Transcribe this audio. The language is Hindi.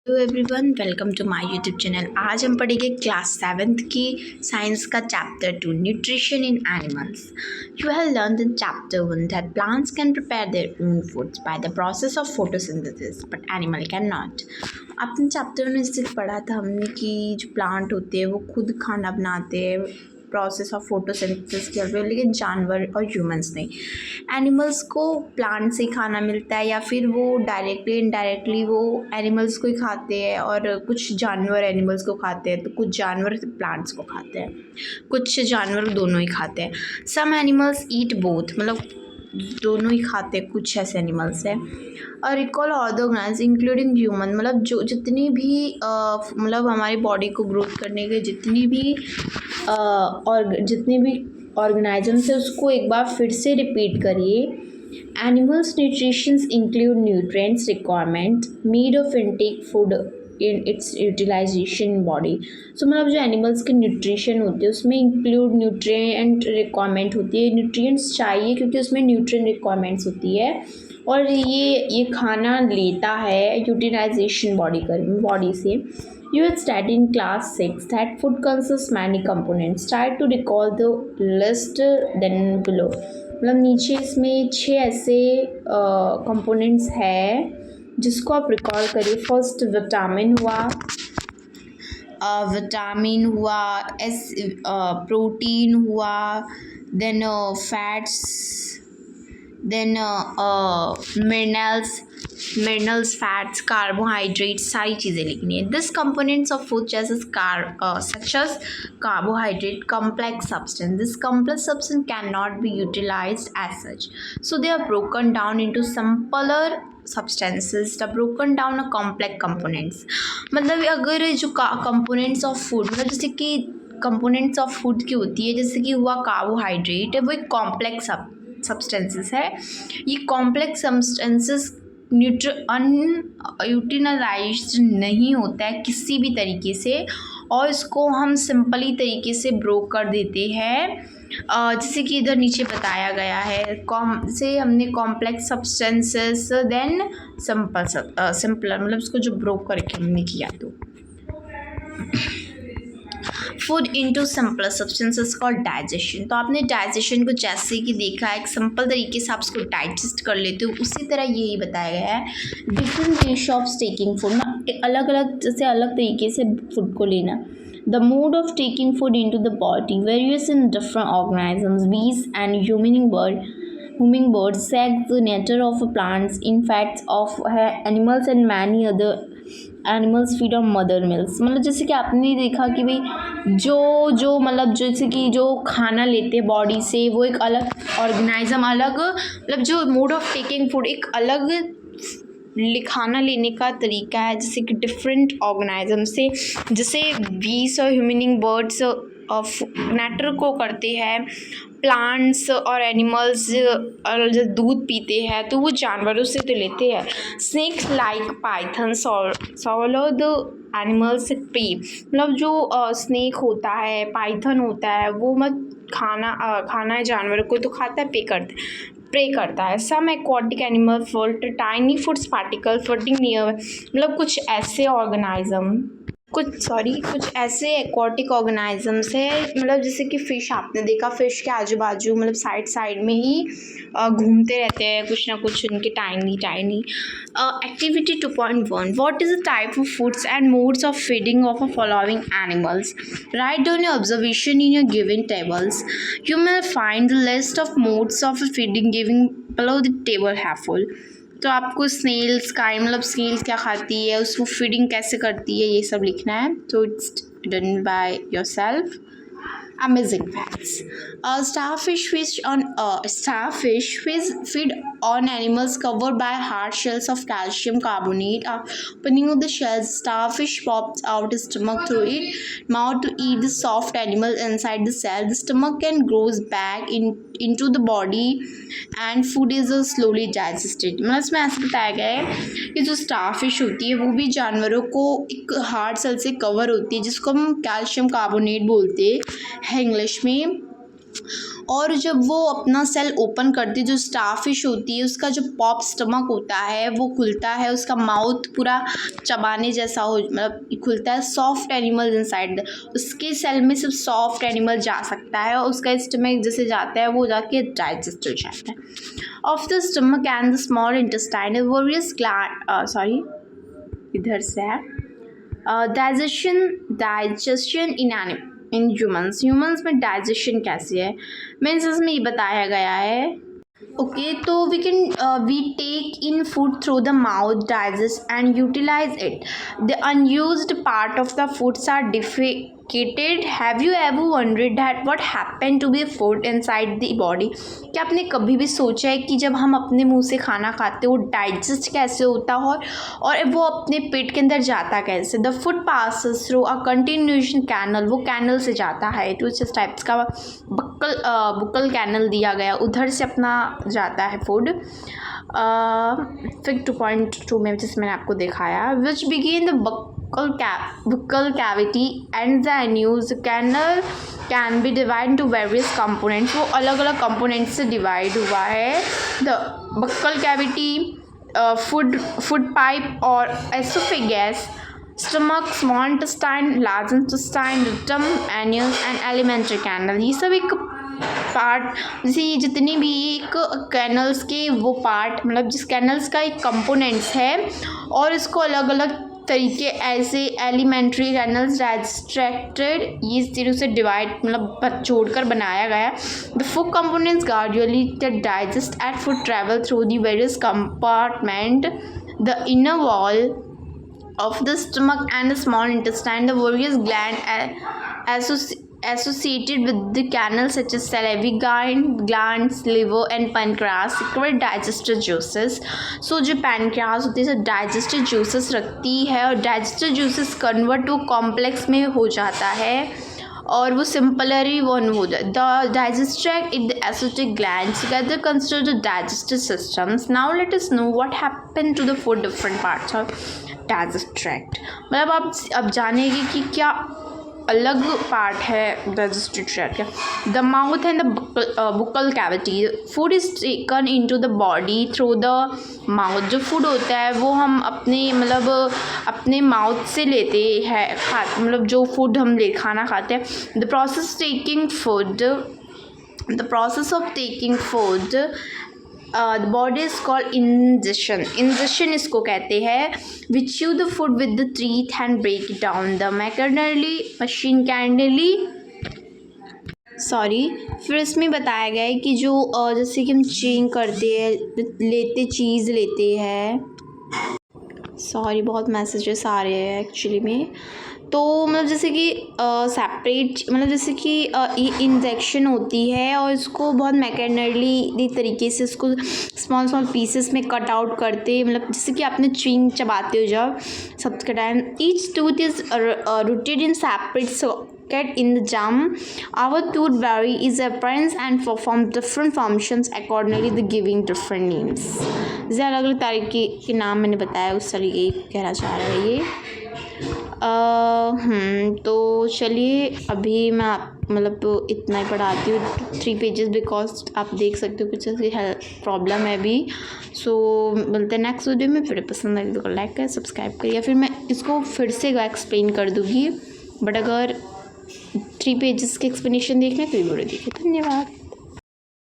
Hello everyone, welcome to my YouTube channel. आज हम पढ़ेंगे क्लास 7th की साइंस का chapter 2 nutrition in animals. You have learn in chapter 1 that plants can prepare their own foods by the process of photosynthesis but animal can not. अपने चैप्टर में सिर्फ पढ़ा था हमने कि जो प्लांट होते हैं वो खुद खाना बनाते हैं प्रोसेस ऑफ फोटोसिंथेसिस के हेल्प, लेकिन जानवर और ह्यूमंस नहीं। एनिमल्स को प्लांट से खाना मिलता है या फिर वो डायरेक्टली इनडायरेक्टली वो एनिमल्स को ही खाते हैं, और कुछ जानवर एनिमल्स को खाते हैं तो कुछ जानवर प्लांट्स को खाते हैं, कुछ जानवर दोनों ही खाते हैं। सम एनिमल्स ईट बोथ, मतलब दोनों ही खाते हैं, कुछ ऐसे एनिमल्स हैं। और रिकॉल ऑर्गेनाइज इंक्लूडिंग ह्यूमन, मतलब जो जितनी भी मतलब हमारी बॉडी को ग्रोथ करने के जितनी भी ऑर्गेनाइजम्स है उसको एक बार फिर से रिपीट करिए। Animals nutritions include nutrients requirement mode of intake food in its utilisation body. So मतलब जो एनिमल्स के न्यूट्रिशन होते हैं उसमें इंक्लूड न्यूट्रिएंट रिक्वायरमेंट होती है, न्यूट्रिएंट्स चाहिए क्योंकि उसमें न्यूट्रिएंट रिक्वायरमेंट्स होती है, और ये खाना लेता है यूटिलाइजेशन बॉडी से। You had studied in class 6 that food consists many components. Try to recall the list then below. मतलब नीचे इसमें 6 ऐसे कंपोनेंट्स है जिसको आप रिकॉल करिए। फर्स्ट विटामिन हुआ, प्रोटीन हुआ, then fats, then minerals, fats, carbohydrates, सारी चीज़ें लिखनी है। This components of food such as carbohydrate, complex substance. This complex substance cannot be utilized as such, so they are broken down into simpler substances that are broken down a complex components. मतलब अगर जो components of food, मतलब जैसे कि components of food की होती है, जैसे कि हुआ कार्बोहाइड्रेट, वो एक कॉम्प्लेक्स सब्सटेंसेस है। ये कॉम्प्लेक्स सब्सटेंसेस यूटिलाइज्ड नहीं होता है किसी भी तरीके से, और इसको हम सिंपली तरीके से ब्रोक कर देते हैं, जैसे कि इधर नीचे बताया गया है। से हमने कॉम्प्लेक्स सब्सटेंसेस देन सिंपलर, मतलब इसको जो ब्रोक करके हमने किया तो food into simpler substances called digestion. तो आपने डाइजेशन को जैसे कि देखा एक सिंपल तरीके से आप उसको डाइजेस्ट कर लेते हो, उसी तरह यही बताया गया है। Different ways of taking food, ना अलग अलग जैसे अलग तरीके से फूड को लेना। The mode of taking food into the body varies in different organisms. Bees and hummingbirds sac the nectar of plants, insects of animals and many other animals feed on mother milks। मतलब जैसे कि आपने देखा कि भाई जो मतलब जैसे कि जो खाना लेते हैं बॉडी से वो एक अलग ऑर्गेनाइज्म, अलग मतलब जो मोड ऑफ टेकिंग फूड एक अलग खाना लेने का तरीका है, जैसे कि डिफरेंट ऑर्गेनाइज्म से, जैसे बीस और ह्यूमनिंग बर्ड्स नेक्टर को करते हैं, प्लांट्स और एनिमल्स और जब दूध पीते हैं तो वो जानवरों से तो लेते हैं। Snakes like python swallow the animals prey, मतलब जो स्नेक होता है, पाइथन होता है, वो मत खाना है जानवरों को तो खाता है, प्रे करता है। Some aquatic animal filter tiny foods particle floating near, मतलब कुछ ऐसे एक्वाटिक ऑर्गेनाइजम्स है, मतलब जैसे कि फ़िश, आपने देखा फ़िश के आजू बाजू मतलब साइड में ही घूमते रहते हैं कुछ ना कुछ उनके tiny activity 2.1 what is the type of foods and modes of feeding of a following animals. Write down your observation in your given tables. You may find the list of modes of feeding giving below the table half full। तो आपको स्नेल्स का मतलब स्नेल्स क्या खाती है, उसको फीडिंग कैसे करती है, ये सब लिखना है। तो it's done by yourself. Amazing facts. Starfish feed on animals covered by hard shells of calcium carbonate. Opening of the shells, starfish pops out its stomach through its mouth to eat the soft animal inside the cell. The stomach can grows back into the body and food is slowly digested। मतलब इसमें ऐसे बताया गया है कि जो स्टारफिश होती है वो भी जानवरों को एक हार्ड सेल से कवर होती है, जिसको हम कैल्शियम कार्बोनेट बोलते हैं इंग्लिश में। और जब वो अपना सेल ओपन करती है, जो स्टारफिश होती है उसका जो पॉप स्टमक होता है वो खुलता है, उसका माउथ पूरा चबाने जैसा हो मतलब खुलता है। सॉफ्ट एनिमल्स इनसाइड, उसके सेल में सिर्फ सॉफ्ट एनिमल जा सकता है और उसका स्टमक जैसे जाता है वो जाके डाइजेस्ट हो जाता है। Of the stomach and the small intestine various gland इधर से है डाइजेशन इन ह्यूमंस में डाइजेशन कैसी है, मीन्स इसमें ये बताया गया है। ओके, तो we take in food through the mouth, digest and utilise it. The unused part of the foods are defecated. Have you ever wondered that what happen to be food inside the body? क्या आपने कभी भी सोचा है कि जब हम अपने मुंह से खाना खाते हैं वो डाइजेस्ट कैसे होता हो और वो अपने पेट के अंदर जाता कैसे? The food passes through a continuation canal, वो कैनल से जाता है, टू इस टाइप्स का बुक्कल कैनल दिया गया, उधर से अपना जाता है फूड। फिर 2.2 में जिसमें मैंने आपको दिखाया, which begin the buccal cavity and the unused canal can be divided into various components। वो अलग अलग components से divide हुआ है। the buccal cavity, food pipe और esophagus, stomach, small intestine, large intestine, rectum, anus and alimentary canal। ये सब एक पार्ट, जैसे ये जितनी भी एक कैनल्स के वो पार्ट मतलब जिस कैनल्स का एक कंपोनेंट्स है और इसको अलग अलग तरीके ऐसे एलिमेंट्री कैनल्स, डाइजेस्टेड, ये इस तरह से डिवाइड मतलब जोड़कर बनाया गया। The food components gradually digest at food travel through the various compartment, the inner wall of the stomach and the small intestine, the various associated with the canal such as salivary glands, liver and pancreas secrete digestive juices। so जो pancreas होती है digestive juices रखती है और digestive juices कन्वर्ट वो कॉम्प्लेक्स में हो जाता है और वो सिंपलरी वन हो जाए। The digest tract in the acidic glands together consider the digestive systems. Now let us know what happen to the four different parts of digest tract. मतलब आप अब जानेंगे कि क्या अलग पार्ट है डाइजेस्टिव ट्रैक्ट का। The mouth and the buccal cavity, food is taken into the body through the mouth. जो फूड होता है वो हम अपने मतलब अपने माउथ से लेते हैं मतलब जो फूड हम खाना खाते हैं। The process of taking food the body is called ingestion. Ingestion इसको कहते हैं। We chew the food with the teeth and break it down. The machine कैंडली फिर इसमें बताया गया है कि जो जैसे कि हम च्यूइंग करते हैं चीज़ लेते हैं, बहुत मैसेजेस आ रहे हैं एक्चुअली में। तो मतलब जैसे कि सेपरेट मतलब जैसे कि ये इंजेक्शन होती है और इसको बहुत मैकेनरली तरीके से इसको स्मॉल पीसेस में कट आउट करते, मतलब जैसे कि आपने च्यूइंग चबाते हो जब सबके time. Each tooth is rooted in separate socket in the gum. Our tooth vary is appearance and perform different functions accordingly the giving different names. जैसे अलग अलग तरीके के नाम मैंने बताया उस तरीके कहना चाह रहा है ये। तो चलिए अभी मैं मतलब इतना ही पढ़ाती हूँ 3 पेजेस, बिकॉज आप देख सकते हो कुछ ऐसी हेल्थ प्रॉब्लम है अभी। सो मिलते हैं नेक्स्ट वीडियो में। फिर पसंद आए तो लाइक करें, सब्सक्राइब करिए, फिर मैं इसको फिर से एक्सप्लेन कर दूँगी। बट अगर 3 पेजेस के एक्सप्लेनेशन देखना तो ये वीडियो देखिए। धन्यवाद।